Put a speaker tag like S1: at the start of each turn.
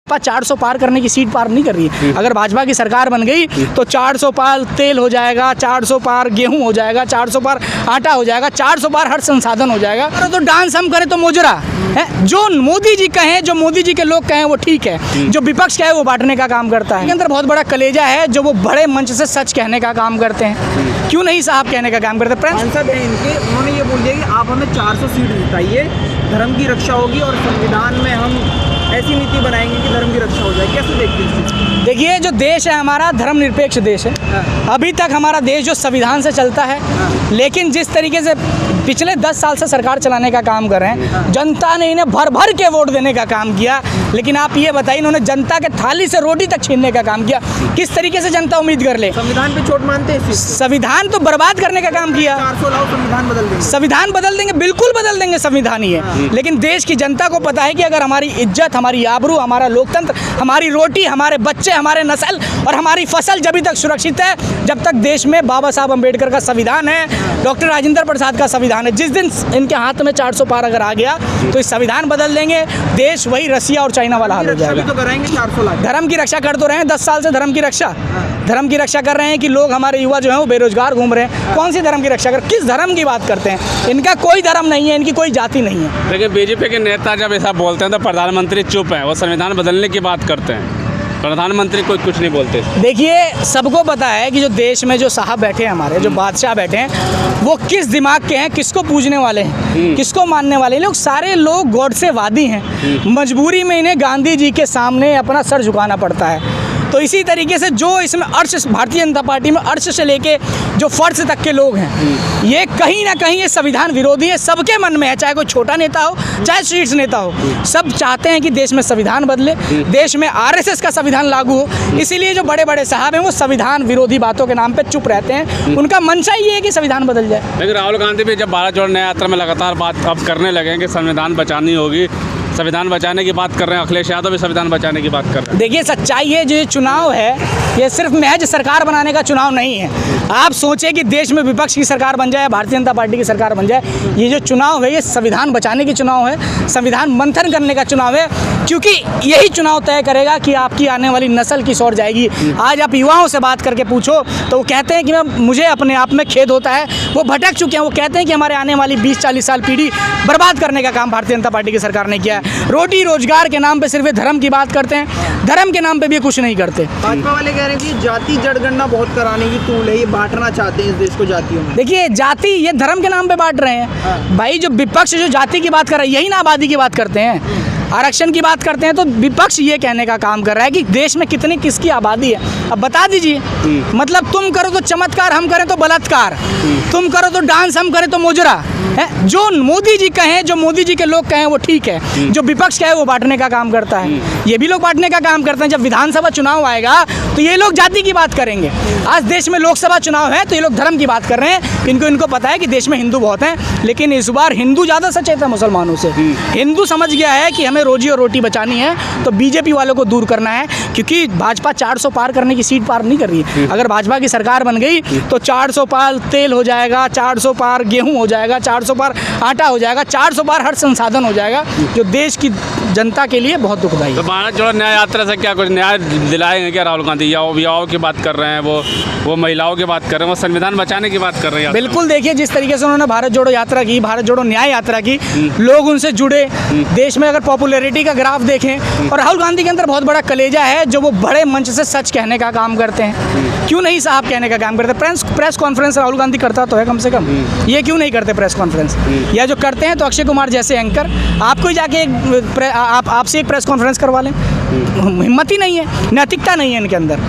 S1: 400 पार करने की सीट पार नहीं कर रही है। अगर भाजपा की सरकार बन गई तो 400 पार तेल हो जाएगा, 400 पार गेहूं हो जाएगा, 400 पार आटा हो जाएगा, 400 पार हर संसाधन हो जाएगा। तो डांस हम करें तो मोजरा है। जो मोदी जी कहें, जो मोदी जी के लोग कहें वो ठीक है, जो विपक्ष कहे वो बांटने का काम करता है। इसके अंदर बहुत बड़ा कलेजा है जो वो बड़े मंच से सच कहने का काम करते हैं। क्यों नहीं साहब कहने का काम करते?
S2: सांसद है इनके, उन्होंने ये बोल दिया कि आप हमें 400 सीट जिताइए, धर्म की रक्षा होगी और संविधान में हम ऐसी नीति बनाएंगे कि धर्म की रक्षा हो जाए। कैसे देखते हैं?
S1: देखिए, जो देश है हमारा धर्मनिरपेक्ष देश है। अभी तक हमारा देश जो संविधान से चलता है, लेकिन जिस तरीके से पिछले 10 साल से सरकार चलाने का काम कर रहे हैं, जनता ने इन्हें भर भर के वोट देने का काम किया। लेकिन आप ये बताइए, इन्होंने जनता के थाली से रोटी तक छीनने का काम किया। किस तरीके से जनता उम्मीद कर ले?
S2: संविधान पे चोट मानते हैं?
S1: संविधान तो बर्बाद करने का काम किया।
S2: 400 लाओ, संविधान बदल देंगे।
S1: संविधान बदल देंगे, बिल्कुल बदल देंगे संविधान ही है। लेकिन देश की जनता को पता है कि अगर हमारी इज्जत, हमारी आबरू, हमारा लोकतंत्र, हमारी रोटी, हमारे बच्चे, हमारे नस्ल और हमारी फसल जब तक सुरक्षित है, जब तक देश में बाबा साहब अम्बेडकर का संविधान है, डॉक्टर राजेंद्र प्रसाद का संविधान है। जिस दिन इनके हाथ में 400 पार अगर आ गया तो इस संविधान बदल देंगे, देश वही रसिया और चाइना वाला हाल हो जाएगा।
S2: तो कराएंगे 400 लाख।
S1: धर्म की रक्षा कर तो रहे हैं 10 साल से, धर्म की रक्षा कर रहे हैं कि लोग हमारे युवा जो हैं वो बेरोजगार घूम रहे हैं। कौन सी धर्म की रक्षा कर, किस धर्म की बात करते हैं? इनका कोई धर्म नहीं है, इनकी कोई जाति नहीं है।
S3: लेकिन बीजेपी के नेता जब ऐसा बोलते हैं तो प्रधानमंत्री चुप है, वो संविधान बदलने की बात करते हैं। प्रधानमंत्री कोई कुछ नहीं बोलते।
S1: देखिए, सबको पता है कि जो देश में जो साहब बैठे हैं, हमारे जो बादशाह बैठे हैं, वो किस दिमाग के हैं, किसको पूजने वाले हैं, किसको मानने वाले हैं। लोग सारे लोग गॉड से वादी हैं। मजबूरी में इन्हें गांधी जी के सामने अपना सर झुकाना पड़ता है। तो इसी तरीके से जो इसमें अर्श, भारतीय जनता पार्टी में अर्श से लेके जो फर्श तक के लोग हैं, ये कहीं ना कहीं ये संविधान विरोधी है। सबके मन में है, चाहे कोई छोटा नेता हो, चाहे शीर्ष नेता हो, सब चाहते हैं कि देश में संविधान बदले, देश में आरएसएस का संविधान लागू हो। इसीलिए जो बड़े बड़े साहब हैं वो संविधान विरोधी बातों के नाम पे चुप रहते हैं। उनका मंशा ये है कि संविधान बदल जाए।
S3: लेकिन राहुल गांधी भी जब भारत जोड़ो न्याय यात्रा में लगातार बात अब करने लगे कि संविधान बचानी होगी, संविधान बचाने की बात कर रहे हैं। अखिलेश यादव भी संविधान बचाने की बात कर रहे हैं।
S1: देखिए, सच्चाई है, जो ये चुनाव है ये सिर्फ महज सरकार बनाने का चुनाव नहीं है। आप सोचें कि देश में विपक्ष की सरकार बन जाए, भारतीय जनता पार्टी की सरकार बन जाए, ये जो चुनाव है ये संविधान बचाने की चुनाव है, संविधान मंथन करने का चुनाव है। क्योंकि यही चुनाव तय करेगा कि आपकी आने वाली नस्ल किस ओर जाएगी। आज आप युवाओं से बात करके पूछो तो वो कहते हैं कि मुझे अपने आप में खेद होता है, वो भटक चुके हैं। वो कहते हैं कि हमारे आने वाली 20-40 साल पीढ़ी बर्बाद करने का काम भारतीय जनता पार्टी की सरकार ने किया है। रोटी रोजगार के नाम पे सिर्फ धर्म की बात करते हैं, धर्म के नाम पे भी कुछ नहीं करते।
S2: भाजपा वाले कह रहे हैं कि जाति जनगणना बहुत कराने की तूल है, ये बांटना चाहते हैं इस देश को जातियों में।
S1: देखिए, जाति ये धर्म के नाम पे बांट रहे हैं। भाई, जो विपक्ष जो जाति की बात कर रहा है, यही ना आबादी की बात करते हैं, आरक्षण की बात करते हैं। तो विपक्ष ये कहने का काम कर रहा है कि देश में कितनी किसकी आबादी है, अब बता दीजिए। मतलब तुम करो तो चमत्कार, हम करें तो बलात्कार, तुम करो तो डांस, हम करें तो मोजरा है। जो मोदी जी कहें, जो मोदी जी के लोग कहें वो ठीक है, जो विपक्ष कहे वो बांटने का काम करता है। ये भी लोग बांटने का काम करते हैं। जब विधानसभा चुनाव आएगा तो ये लोग जाति की बात करेंगे। आज देश में लोकसभा चुनाव है तो ये लोग धर्म की बात कर रहे हैं। इनको पता है कि देश में हिंदू बहुत हैं, लेकिन इस बार हिंदू ज़्यादा सचेत है मुसलमानों से। हिंदू समझ गया है कि हमें रोजी और रोटी बचानी है, तो बीजेपी वालों को दूर करना है। क्योंकि भाजपा 400 पार करने की सीट पार नहीं कर रही है। अगर भाजपा की सरकार बन गई तो 400 पार तेल हो जाएगा, 400 पार गेहूं हो जाएगा, 400 पार आटा हो जाएगा, 400 पार हर संसाधन हो जाएगा, जो देश की जनता के लिए बहुत दुखदायी है।
S3: तो भारत जोड़ो न्याय यात्रा से क्या कुछ न्याय दिलाएंगे क्या राहुल गांधी? युवाओं की बात कर रहे हैं, वो महिलाओं की बात कर रहे हैं, वो संविधान बचाने की बात कर रहे हैं।
S1: बिल्कुल, देखिए, जिस तरीके से उन्होंने भारत जोड़ो यात्रा की, भारत जोड़ो न्याय यात्रा की, लोग उनसे जुड़े। देश में अगर पॉपुलैरिटी का ग्राफ देखें, और राहुल गांधी के अंदर बहुत बड़ा कलेजा है जो वो बड़े मंच से सच कहने का काम करते हैं। क्यों नहीं साहब कहने का काम करते? प्रेस कॉन्फ्रेंस राहुल गांधी करता तो है कम से कम, ये क्यों नहीं करते प्रेस कॉन्फ्रेंस? या जो करते हैं तो अक्षय कुमार जैसे एंकर आपको ही जाके आपसे एक प्रेस कॉन्फ्रेंस करवा लें। हिम्मत ही नहीं है, नैतिकता नहीं है इनके अंदर।